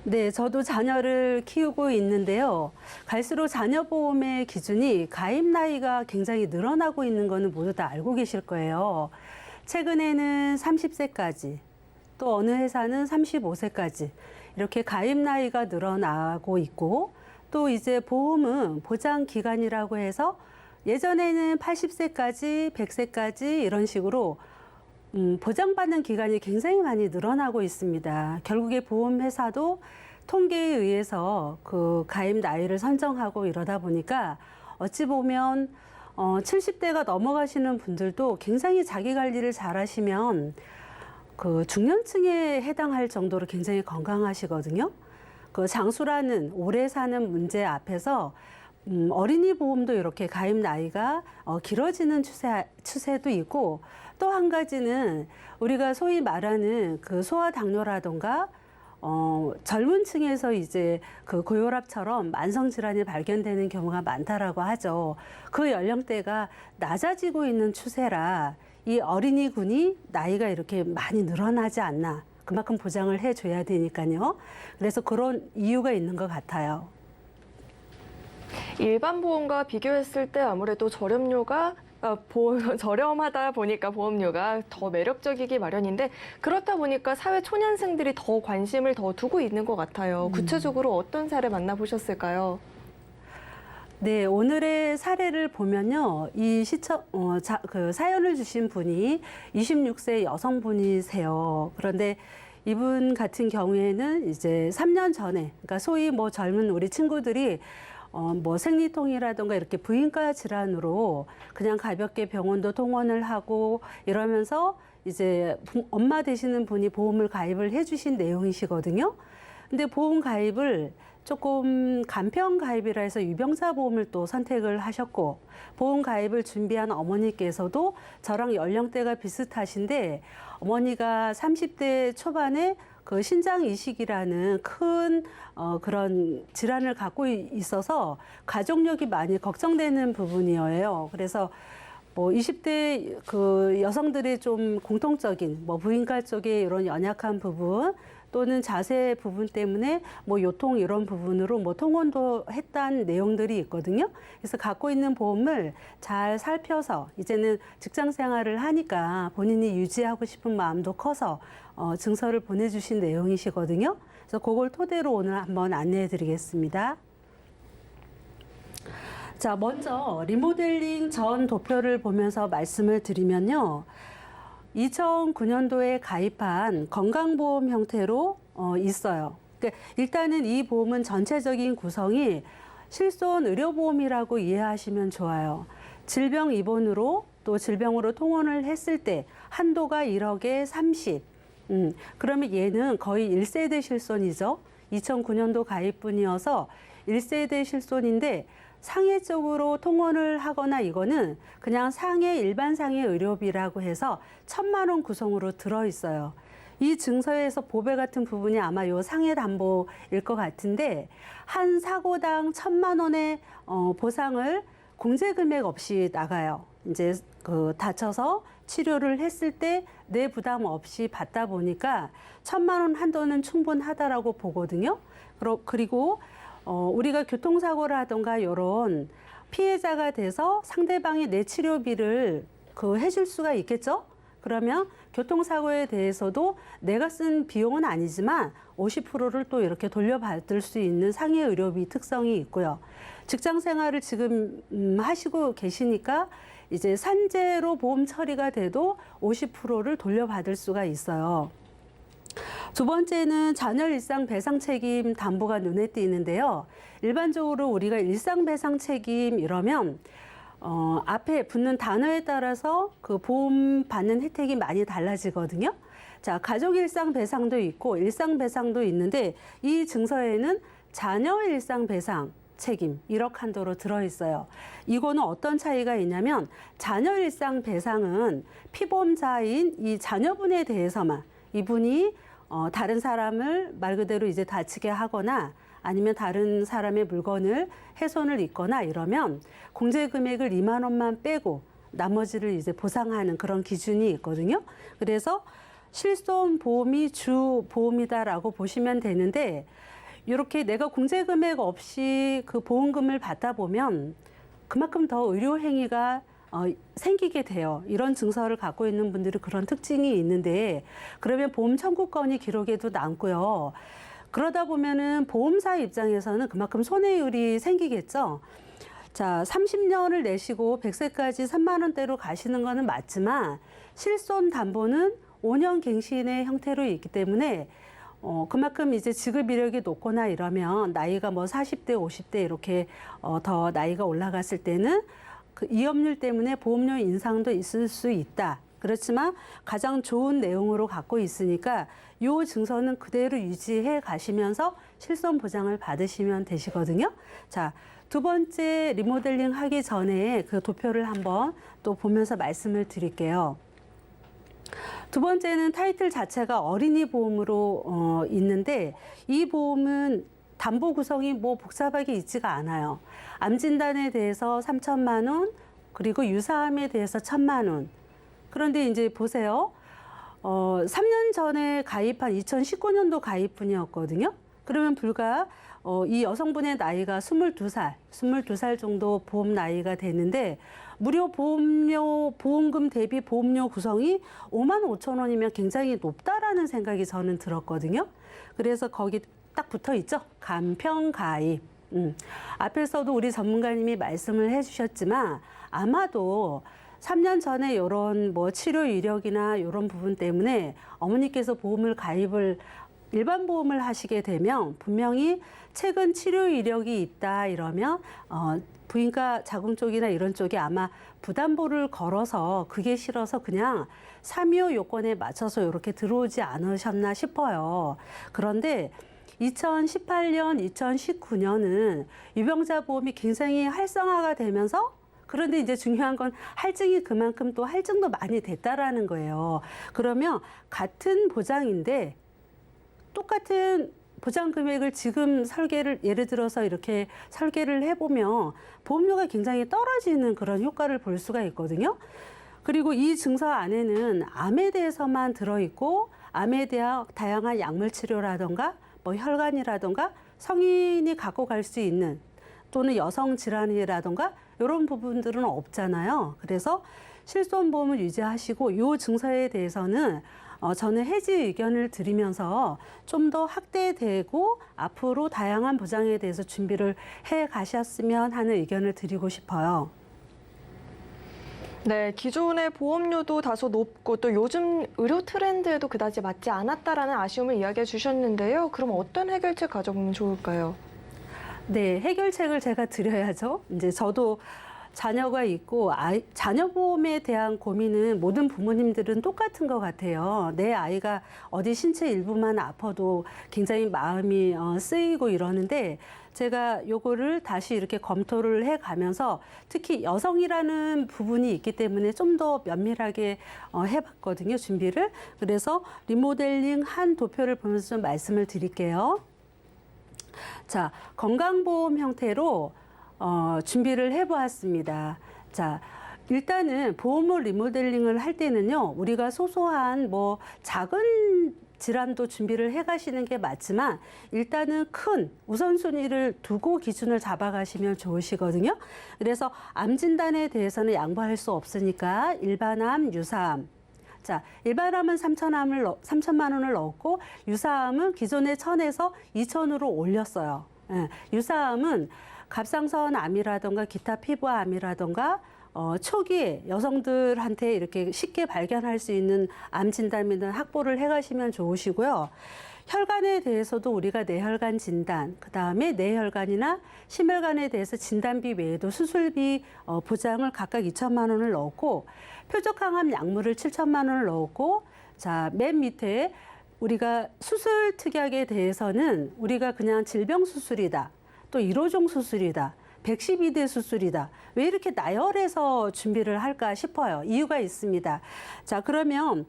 네, 저도 자녀를 키우고 있는데요. 갈수록 자녀 보험의 기준이 가입 나이가 굉장히 늘어나고 있는 거는 모두 다 알고 계실 거예요. 최근에는 30세까지, 또 어느 회사는 35세까지 이렇게 가입 나이가 늘어나고 있고, 또 이제 보험은 보장 기간이라고 해서 예전에는 80세까지, 100세까지 이런 식으로 보장받는 기간이 굉장히 많이 늘어나고 있습니다. 결국에 보험회사도 통계에 의해서 그 가입 나이를 선정하고 이러다 보니까 어찌 보면 70대가 넘어가시는 분들도 굉장히 자기 관리를 잘 하시면 그 중년층에 해당할 정도로 굉장히 건강하시거든요. 그 장수라는 오래 사는 문제 앞에서 어린이 보험도 이렇게 가입 나이가 길어지는 추세도 있고, 또 한 가지는 우리가 소위 말하는 그 소아당뇨라던가 젊은 층에서 이제 그 고혈압처럼 만성 질환이 발견되는 경우가 많다라고 하죠. 그 연령대가 낮아지고 있는 추세라 이 어린이군이 나이가 이렇게 많이 늘어나지 않나. 그만큼 보장을 해줘야 되니까요. 그래서 그런 이유가 있는 것 같아요. 일반 보험과 비교했을 때 아무래도 저렴하다 보니까 보험료가 더 매력적이기 마련인데, 그렇다 보니까 사회 초년생들이 더 관심을 더 두고 있는 것 같아요. 구체적으로 어떤 사례 만나보셨을까요? 네, 오늘의 사례를 보면요. 이 그 사연을 주신 분이 26세 여성분이세요. 그런데 이분 같은 경우에는 이제 3년 전에, 그러니까 소위 뭐 젊은 우리 친구들이 뭐 생리통이라든가 이렇게 부인과 질환으로 그냥 가볍게 병원도 통원을 하고 이러면서 이제 엄마 되시는 분이 보험을 가입을 해주신 내용이시거든요. 근데 보험 가입을 조금 간편 가입이라 해서 유병자 보험을 또 선택을 하셨고, 보험 가입을 준비한 어머니께서도 저랑 연령대가 비슷하신데, 어머니가 30대 초반에 그 신장 이식이라는 큰 그런 질환을 갖고 있어서 가족력이 많이 걱정되는 부분이에요. 그래서 뭐 20대 그 여성들의 좀 공통적인 뭐 부인과 쪽에 이런 연약한 부분 또는 자세 부분 때문에 뭐 요통 이런 부분으로 뭐 통원도 했던 내용들이 있거든요. 그래서 갖고 있는 보험을 잘 살펴서 이제는 직장 생활을 하니까 본인이 유지하고 싶은 마음도 커서 증서를 보내주신 내용이시거든요. 그래서 그걸 토대로 오늘 한번 안내해 드리겠습니다. 자, 먼저 리모델링 전 도표를 보면서 말씀을 드리면요. 2009년도에 가입한 건강보험 형태로 있어요. 그러니까 일단은 이 보험은 전체적인 구성이 실손 의료보험이라고 이해하시면 좋아요. 질병 입원으로 또 질병으로 통원을 했을 때 한도가 1억에 30. 그러면 얘는 거의 1세대 실손이죠. 2009년도 가입분이어서 1세대 실손인데 상해적으로 통원을 하거나 이거는 그냥 상해 일반 상해 의료비라고 해서 1,000만 원 구성으로 들어있어요. 이 증서에서 보배 같은 부분이 아마 요 상해 담보일 것 같은데 한 사고당 1,000만 원의 보상을 공제 금액 없이 나가요. 이제 그 다쳐서 치료를 했을 때 내 부담 없이 받다 보니까 1,000만 원 한도는 충분하다라고 보거든요. 그리고 우리가 교통사고를 하던가 이런 피해자가 돼서 상대방이 내 치료비를 해줄 수가 있겠죠? 그러면 교통사고에 대해서도 내가 쓴 비용은 아니지만 50%를 또 이렇게 돌려받을 수 있는 상해 의료비 특성이 있고요. 직장 생활을 지금 하시고 계시니까 이제 산재로 보험 처리가 돼도 50%를 돌려받을 수가 있어요. 두 번째는 자녀 일상 배상 책임 담보가 눈에 띄는데요. 일반적으로 우리가 일상 배상 책임 이러면 앞에 붙는 단어에 따라서 그 보험 받는 혜택이 많이 달라지거든요. 자, 가족 일상 배상도 있고 일상 배상도 있는데 이 증서에는 자녀 일상 배상 책임 1억 한도로 들어있어요. 이거는 어떤 차이가 있냐면 자녀 일상 배상은 피보험자인 이 자녀분에 대해서만 이분이 다른 사람을 말 그대로 이제 다치게 하거나 아니면 다른 사람의 물건을 훼손을 입거나 이러면 공제 금액을 2만 원만 빼고 나머지를 이제 보상하는 그런 기준이 있거든요. 그래서 실손 보험이 주 보험이다라고 보시면 되는데 이렇게 내가 공제 금액 없이 그 보험금을 받다 보면 그만큼 더 의료 행위가 생기게 돼요. 이런 증서를 갖고 있는 분들이 그런 특징이 있는데 그러면 보험 청구권이 기록에도 남고요. 그러다 보면은 보험사 입장에서는 그만큼 손해율이 생기겠죠. 자, 30년을 내시고 100세까지 3만 원대로 가시는 거는 맞지만 실손 담보는 5년 갱신의 형태로 있기 때문에 그만큼 이제 지급 이력이 높거나 이러면 나이가 뭐 40대, 50대 이렇게 더 나이가 올라갔을 때는 그 이업률 때문에 보험료 인상도 있을 수 있다. 그렇지만 가장 좋은 내용으로 갖고 있으니까 이 증서는 그대로 유지해 가시면서 실손 보장을 받으시면 되시거든요. 자, 두 번째 리모델링 하기 전에 그 도표를 한번 또 보면서 말씀을 드릴게요. 두 번째는 타이틀 자체가 어린이 보험으로 있는데 이 보험은 담보 구성이 뭐 복잡하게 있지가 않아요. 암 진단에 대해서 3천만 원, 그리고 유사암에 대해서 1,000만 원. 그런데 이제 보세요. 3년 전에 가입한 2019년도 가입분이었거든요. 그러면 불과 이 여성분의 나이가 22살 정도 보험 나이가 되는데 무료 보험금 대비 보험료 구성이 5만 5천 원이면 굉장히 높다라는 생각이 저는 들었거든요. 그래서 거기 딱 붙어 있죠. 간편 가입. 앞에서도 우리 전문가님이 말씀을 해주셨지만 아마도 3년 전에 이런 뭐 치료 이력이나 이런 부분 때문에 어머니께서 보험을 가입을 일반 보험을 하시게 되면 분명히 최근 치료 이력이 있다 이러면 부인과 자궁 쪽이나 이런 쪽이 아마 부담보를 걸어서 그게 싫어서 그냥 325 요건에 맞춰서 이렇게 들어오지 않으셨나 싶어요. 그런데 2018년, 2019년은 유병자 보험이 굉장히 활성화가 되면서 그런데 이제 중요한 건 할증이 그만큼 또 할증도 많이 됐다라는 거예요. 그러면 같은 보장인데 똑같은 보장 금액을 지금 설계를 예를 들어서 이렇게 설계를 해보면 보험료가 굉장히 떨어지는 그런 효과를 볼 수가 있거든요. 그리고 이 증서 안에는 암에 대해서만 들어있고 암에 대한 다양한 약물 치료라던가 뭐 혈관이라던가 성인이 갖고 갈 수 있는 또는 여성 질환이라던가 이런 부분들은 없잖아요. 그래서 실손보험을 유지하시고 이 증서에 대해서는 저는 해지 의견을 드리면서 좀 더 확대되고 앞으로 다양한 보장에 대해서 준비를 해 가셨으면 하는 의견을 드리고 싶어요. 네, 기존의 보험료도 다소 높고 또 요즘 의료 트렌드에도 그다지 맞지 않았다라는 아쉬움을 이야기해 주셨는데요. 그럼 어떤 해결책 가져보면 좋을까요? 네, 해결책을 제가 드려야죠. 이제 저도 자녀가 있고 자녀 보험에 대한 고민은 모든 부모님들은 똑같은 것 같아요. 내 아이가 어디 신체 일부만 아파도 굉장히 마음이 쓰이고 이러는데 제가 요거를 다시 이렇게 검토를 해가면서 특히 여성이라는 부분이 있기 때문에 좀 더 면밀하게 해봤거든요, 준비를. 그래서 리모델링 한 도표를 보면서 좀 말씀을 드릴게요. 자, 건강보험 형태로 준비를 해보았습니다. 자, 일단은 보험을 리모델링을 할 때는요, 우리가 소소한 뭐 작은 질환도 준비를 해 가시는 게 맞지만 일단은 큰 우선순위를 두고 기준을 잡아가시면 좋으시거든요. 그래서 암 진단에 대해서는 양보할 수 없으니까 일반암, 유사암. 자, 일반암은 3천만 원을 넣었고 유사암은 기존의 1,000에서 2,000으로 올렸어요. 예, 유사암은 갑상선 암이라던가 기타 피부암이라던가 초기에 여성들한테 이렇게 쉽게 발견할 수 있는 암 진단면은 확보를 해가시면 좋으시고요. 혈관에 대해서도 우리가 뇌혈관 진단, 그 다음에 뇌혈관이나 심혈관에 대해서 진단비 외에도 수술비 보장을 각각 2천만 원을 넣었고 표적항암 약물을 7천만 원을 넣었고 자, 맨 밑에 우리가 수술 특약에 대해서는 우리가 그냥 질병 수술이다. 또 1호종 수술이다. 112대 수술이다. 왜 이렇게 나열해서 준비를 할까 싶어요. 이유가 있습니다. 자, 그러면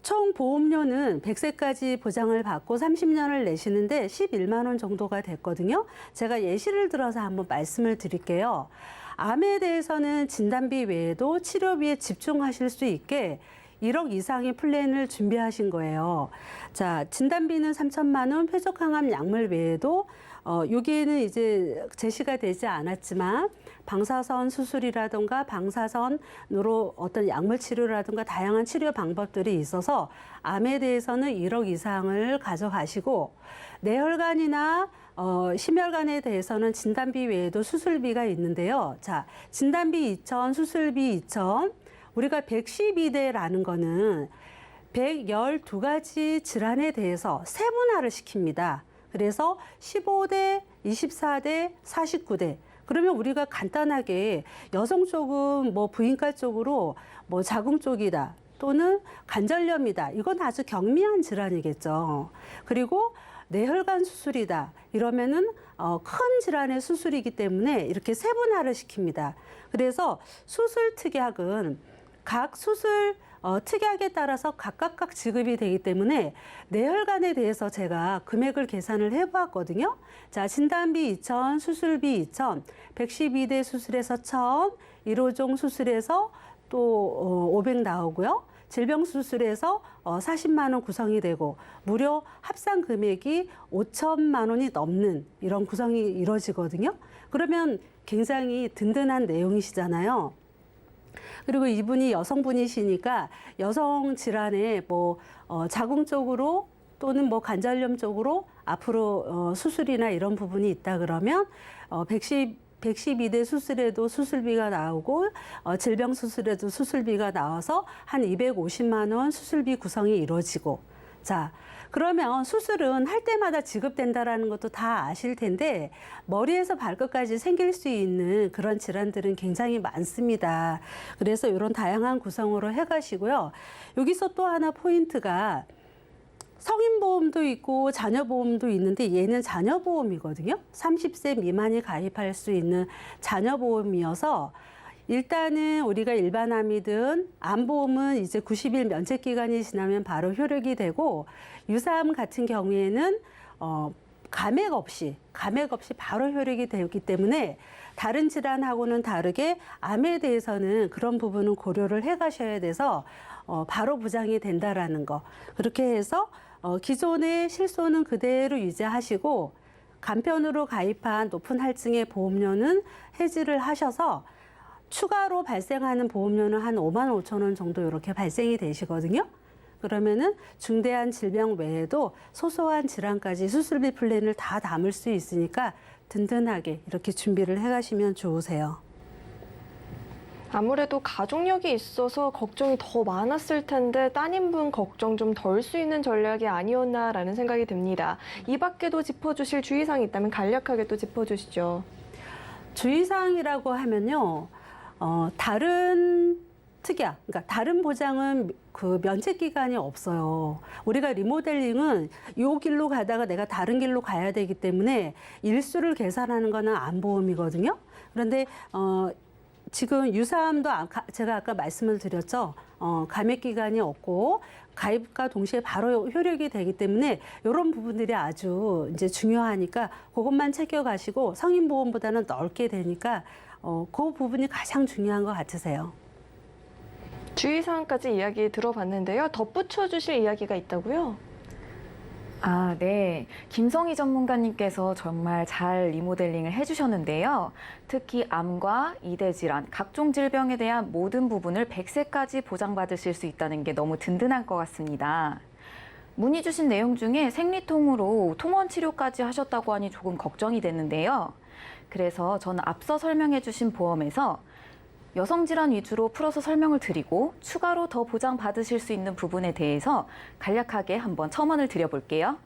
총 보험료는 100세까지 보장을 받고 30년을 내시는데 11만 원 정도가 됐거든요. 제가 예시를 들어서 한번 말씀을 드릴게요. 암에 대해서는 진단비 외에도 치료비에 집중하실 수 있게 1억 이상의 플랜을 준비하신 거예요. 자, 진단비는 3천만 원, 표적항암 약물 외에도 여기에는 이제 제시가 되지 않았지만 방사선 수술이라든가 방사선으로 어떤 약물 치료라든가 다양한 치료 방법들이 있어서 암에 대해서는 1억 이상을 가져가시고 뇌혈관이나 심혈관에 대해서는 진단비 외에도 수술비가 있는데요. 자, 진단비 2천, 수술비 2천. 우리가 112대라는 거는 112가지 질환에 대해서 세분화를 시킵니다. 그래서 15대, 24대, 49대. 그러면 우리가 간단하게 여성 쪽은 뭐 부인과 쪽으로 뭐 자궁 쪽이다. 또는 관절염이다. 이건 아주 경미한 질환이겠죠. 그리고 뇌혈관 수술이다. 이러면은 큰 질환의 수술이기 때문에 이렇게 세분화를 시킵니다. 그래서 수술 특약은 각 수술 특약에 따라서 각각 지급이 되기 때문에 뇌혈관에 대해서 제가 금액을 계산을 해보았거든요. 자, 진단비 2천, 수술비 2천, 112대 수술에서 1천, 1호종 수술에서 또 500 나오고요. 질병 수술에서 40만 원 구성이 되고 무려 합산 금액이 5천만 원이 넘는 이런 구성이 이루어지거든요. 그러면 굉장히 든든한 내용이시잖아요. 그리고 이분이 여성분이시니까 여성 질환에 뭐 자궁 쪽으로 또는 뭐 관절염 쪽으로 앞으로 수술이나 이런 부분이 있다 그러면 112대 수술에도 수술비가 나오고 질병 수술에도 수술비가 나와서 한 250만 원 수술비 구성이 이루어지고 자, 그러면 수술은 할 때마다 지급된다라는 것도 다 아실 텐데 머리에서 발끝까지 생길 수 있는 그런 질환들은 굉장히 많습니다. 그래서 이런 다양한 구성으로 해가시고요. 여기서 또 하나 포인트가 성인보험도 있고 자녀보험도 있는데 얘는 자녀보험이거든요. 30세 미만이 가입할 수 있는 자녀보험이어서 일단은 우리가 일반암이든 암보험은 이제 90일 면책 기간이 지나면 바로 효력이 되고 유사암 같은 경우에는 감액 없이 바로 효력이 되기 때문에 다른 질환하고는 다르게 암에 대해서는 그런 부분은 고려를 해 가셔야 돼서 바로 보장이 된다라는 거. 그렇게 해서 기존의 실손은 그대로 유지하시고 간편으로 가입한 높은 할증의 보험료는 해지를 하셔서 추가로 발생하는 보험료는 한 5만 5천 원 정도 이렇게 발생이 되시거든요. 그러면은 중대한 질병 외에도 소소한 질환까지 수술비 플랜을 다 담을 수 있으니까 든든하게 이렇게 준비를 해가시면 좋으세요. 아무래도 가족력이 있어서 걱정이 더 많았을 텐데 따님분 걱정 좀 덜 수 있는 전략이 아니었나라는 생각이 듭니다. 이 밖에도 짚어주실 주의사항이 있다면 간략하게 또 짚어주시죠. 주의사항이라고 하면요. 다른 특약, 그러니까 다른 보장은 그 면책 기간이 없어요. 우리가 리모델링은 요 길로 가다가 내가 다른 길로 가야 되기 때문에 일수를 계산하는 거는 암보험이거든요. 그런데 지금 유사암도 제가 아까 말씀을 드렸죠. 감액 기간이 없고 가입과 동시에 바로 효력이 되기 때문에 이런 부분들이 아주 이제 중요하니까 그것만 챙겨가시고 성인보험보다는 넓게 되니까 그 부분이 가장 중요한 것 같으세요. 주의사항까지 이야기 들어봤는데요. 덧붙여 주실 이야기가 있다고요? 아, 네. 김성희 전문가님께서 정말 잘 리모델링을 해주셨는데요. 특히 암과 이대 질환, 각종 질병에 대한 모든 부분을 100세까지 보장받으실 수 있다는 게 너무 든든할 것 같습니다. 문의 주신 내용 중에 생리통으로 통원 치료까지 하셨다고 하니 조금 걱정이 됐는데요. 그래서 저는 앞서 설명해 주신 보험에서 여성 질환 위주로 풀어서 설명을 드리고 추가로 더 보장받으실 수 있는 부분에 대해서 간략하게 한번 첨언을 드려볼게요.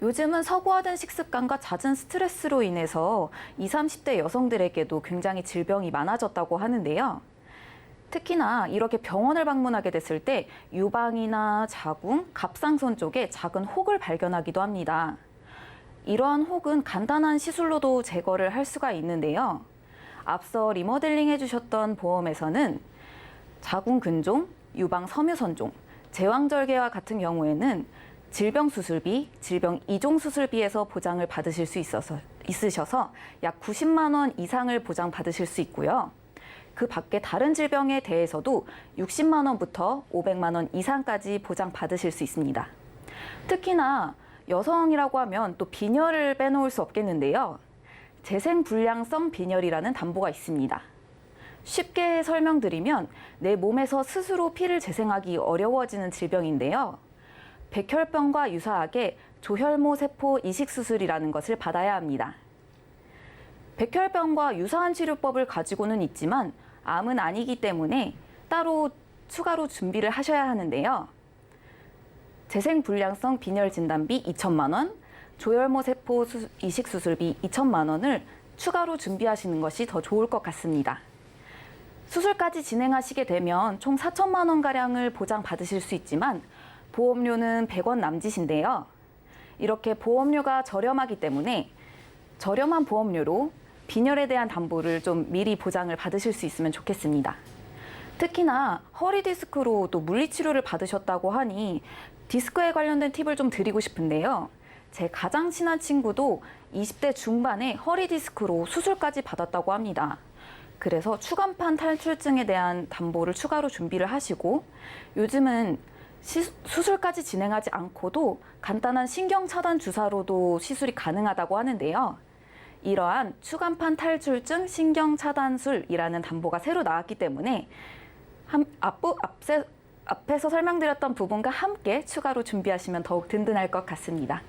요즘은 서구화된 식습관과 잦은 스트레스로 인해서 20, 30대 여성들에게도 굉장히 질병이 많아졌다고 하는데요. 특히나 이렇게 병원을 방문하게 됐을 때 유방이나 자궁, 갑상선 쪽에 작은 혹을 발견하기도 합니다. 이러한 혹은 간단한 시술로도 제거를 할 수가 있는데요. 앞서 리모델링 해주셨던 보험에서는 자궁 근종, 유방 섬유선종, 제왕절개와 같은 경우에는 질병 수술비, 질병 이종 수술비에서 보장을 받으실 수 있으셔서 약 90만 원 이상을 보장받으실 수 있고요. 그 밖에 다른 질병에 대해서도 60만 원부터 500만 원 이상까지 보장받으실 수 있습니다. 특히나 여성이라고 하면 또 빈혈을 빼놓을 수 없겠는데요. 재생불량성 빈혈이라는 담보가 있습니다. 쉽게 설명드리면 내 몸에서 스스로 피를 재생하기 어려워지는 질병인데요. 백혈병과 유사하게 조혈모 세포 이식 수술이라는 것을 받아야 합니다. 백혈병과 유사한 치료법을 가지고는 있지만 암은 아니기 때문에 따로 추가로 준비를 하셔야 하는데요. 재생불량성 빈혈 진단비 2천만 원, 조혈모 세포 이식 수술비 2천만 원을 추가로 준비하시는 것이 더 좋을 것 같습니다. 수술까지 진행하시게 되면 총 4천만 원가량을 보장받으실 수 있지만 보험료는 100원 남짓인데요. 이렇게 보험료가 저렴하기 때문에 저렴한 보험료로 빈혈에 대한 담보를 좀 미리 보장을 받으실 수 있으면 좋겠습니다. 특히나 허리 디스크로 또 물리치료를 받으셨다고 하니 디스크에 관련된 팁을 좀 드리고 싶은데요. 제 가장 친한 친구도 20대 중반에 허리 디스크로 수술까지 받았다고 합니다. 그래서 추간판 탈출증에 대한 담보를 추가로 준비를 하시고 요즘은 수술까지 진행하지 않고도 간단한 신경차단 주사로도 시술이 가능하다고 하는데요. 이러한 추간판 탈출증 신경차단술이라는 담보가 새로 나왔기 때문에 앞에서 설명드렸던 부분과 함께 추가로 준비하시면 더욱 든든할 것 같습니다.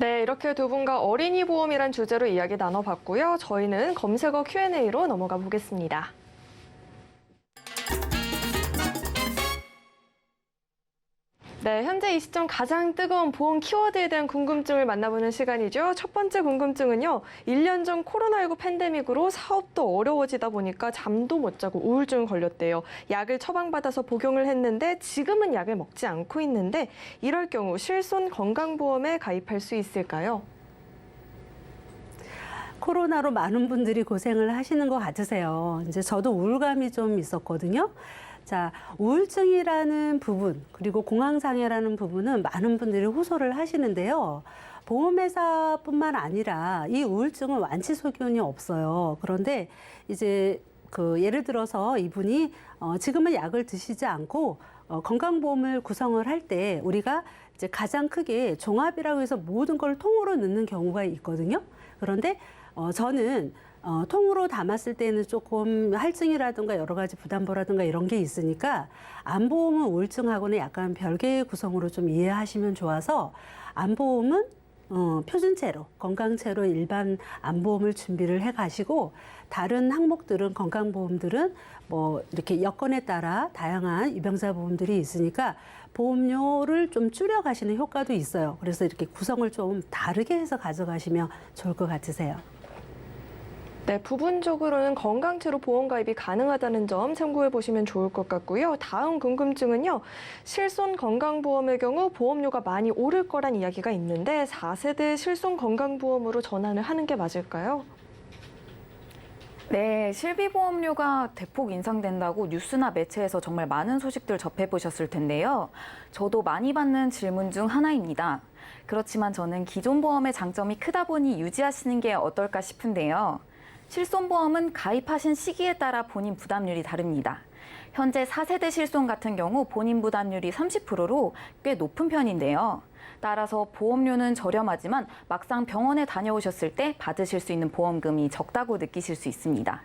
네, 이렇게 두 분과 어린이 보험이란 주제로 이야기 나눠봤고요. 저희는 검색어 Q&A로 넘어가 보겠습니다. 네, 현재 이 시점 가장 뜨거운 보험 키워드에 대한 궁금증을 만나보는 시간이죠. 첫 번째 궁금증은요. 1년 전 코로나19 팬데믹으로 사업도 어려워지다 보니까 잠도 못 자고 우울증 걸렸대요. 약을 처방받아서 복용을 했는데 지금은 약을 먹지 않고 있는데 이럴 경우 실손 건강보험에 가입할 수 있을까요? 코로나로 많은 분들이 고생을 하시는 것 같으세요. 이제 저도 우울감이 좀 있었거든요. 자, 우울증이라는 부분, 그리고 공황장애라는 부분은 많은 분들이 호소를 하시는데요. 보험회사뿐만 아니라 이 우울증은 완치 소견이 없어요. 그런데 이제 예를 들어서 이분이 지금은 약을 드시지 않고 건강보험을 구성을 할 때 우리가 이제 가장 크게 종합이라고 해서 모든 걸 통으로 넣는 경우가 있거든요. 그런데 저는 통으로 담았을 때는 조금 할증이라든가 여러 가지 부담보라든가 이런 게 있으니까 안보험은 우울증하고는 약간 별개의 구성으로 좀 이해하시면 좋아서 안보험은 표준체로, 건강체로 일반 안보험을 준비를 해 가시고 다른 항목들은 건강보험들은 뭐 이렇게 여건에 따라 다양한 유병자 보험들이 있으니까 보험료를 좀 줄여 가시는 효과도 있어요. 그래서 이렇게 구성을 좀 다르게 해서 가져가시면 좋을 것 같으세요. 네, 부분적으로는 건강체로 보험 가입이 가능하다는 점 참고해 보시면 좋을 것 같고요. 다음 궁금증은요. 실손 건강보험의 경우 보험료가 많이 오를 거란 이야기가 있는데 4세대 실손 건강보험으로 전환을 하는 게 맞을까요? 네, 실비보험료가 대폭 인상된다고 뉴스나 매체에서 정말 많은 소식들 접해보셨을 텐데요. 저도 많이 받는 질문 중 하나입니다. 그렇지만 저는 기존 보험의 장점이 크다 보니 유지하시는 게 어떨까 싶은데요. 실손보험은 가입하신 시기에 따라 본인 부담률이 다릅니다. 현재 4세대 실손 같은 경우 본인 부담률이 30%로 꽤 높은 편인데요. 따라서 보험료는 저렴하지만 막상 병원에 다녀오셨을 때 받으실 수 있는 보험금이 적다고 느끼실 수 있습니다.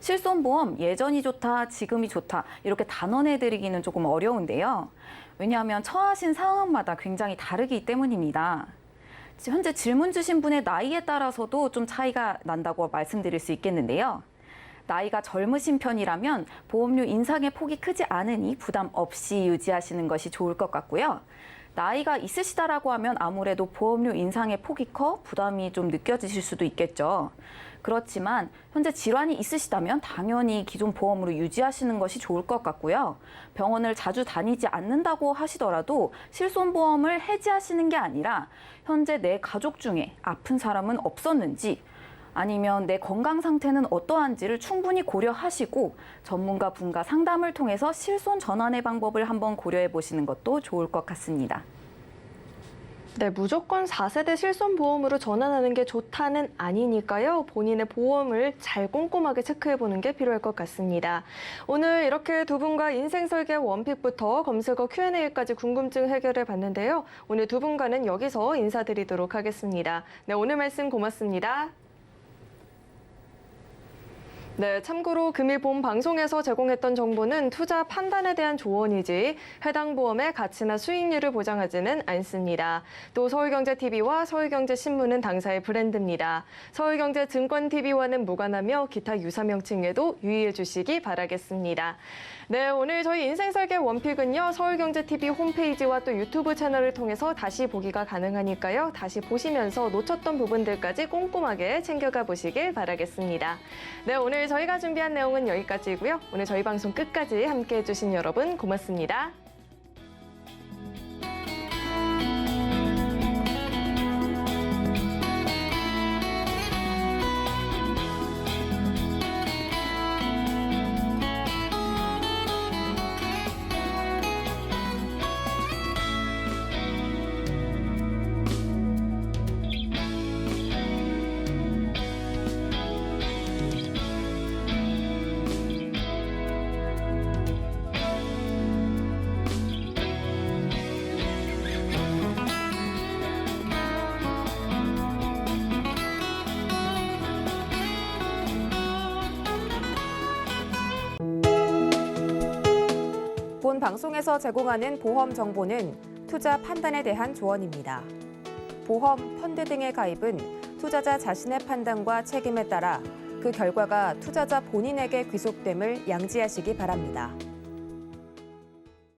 실손보험 예전이 좋다, 지금이 좋다 이렇게 단언해드리기는 조금 어려운데요. 왜냐하면 처하신 상황마다 굉장히 다르기 때문입니다. 현재 질문 주신 분의 나이에 따라서도 좀 차이가 난다고 말씀드릴 수 있겠는데요. 나이가 젊으신 편이라면 보험료 인상의 폭이 크지 않으니 부담 없이 유지하시는 것이 좋을 것 같고요. 나이가 있으시다라고 하면 아무래도 보험료 인상의 폭이 커 부담이 좀 느껴지실 수도 있겠죠. 그렇지만 현재 질환이 있으시다면 당연히 기존 보험으로 유지하시는 것이 좋을 것 같고요. 병원을 자주 다니지 않는다고 하시더라도 실손보험을 해지하시는 게 아니라 현재 내 가족 중에 아픈 사람은 없었는지 아니면 내 건강 상태는 어떠한지를 충분히 고려하시고 전문가 분과 상담을 통해서 실손 전환의 방법을 한번 고려해 보시는 것도 좋을 것 같습니다. 네, 무조건 4세대 실손보험으로 전환하는 게 좋다는 아니니까요. 본인의 보험을 잘 꼼꼼하게 체크해보는 게 필요할 것 같습니다. 오늘 이렇게 두 분과 인생설계 원픽부터 검색어 Q&A까지 궁금증 해결해 봤는데요. 오늘 두 분과는 여기서 인사드리도록 하겠습니다. 네, 오늘 말씀 고맙습니다. 네, 참고로 금일 본 방송에서 제공했던 정보는 투자 판단에 대한 조언이지 해당 보험의 가치나 수익률을 보장하지는 않습니다. 또 서울경제TV와 서울경제신문은 당사의 브랜드입니다. 서울경제증권TV와는 무관하며 기타 유사 명칭에도 유의해 주시기 바라겠습니다. 네, 오늘 저희 인생설계 원픽은요. 서울경제TV 홈페이지와 또 유튜브 채널을 통해서 다시 보기가 가능하니까요. 다시 보시면서 놓쳤던 부분들까지 꼼꼼하게 챙겨가 보시길 바라겠습니다. 네, 오늘 저희가 준비한 내용은 여기까지고요. 오늘 저희 방송 끝까지 함께해 주신 여러분 고맙습니다. 본 방송에서 제공하는 보험 정보는 투자 판단에 대한 조언입니다. 보험, 펀드 등의 가입은 투자자 자신의 판단과 책임에 따라 그 결과가 투자자 본인에게 귀속됨을 양지하시기 바랍니다.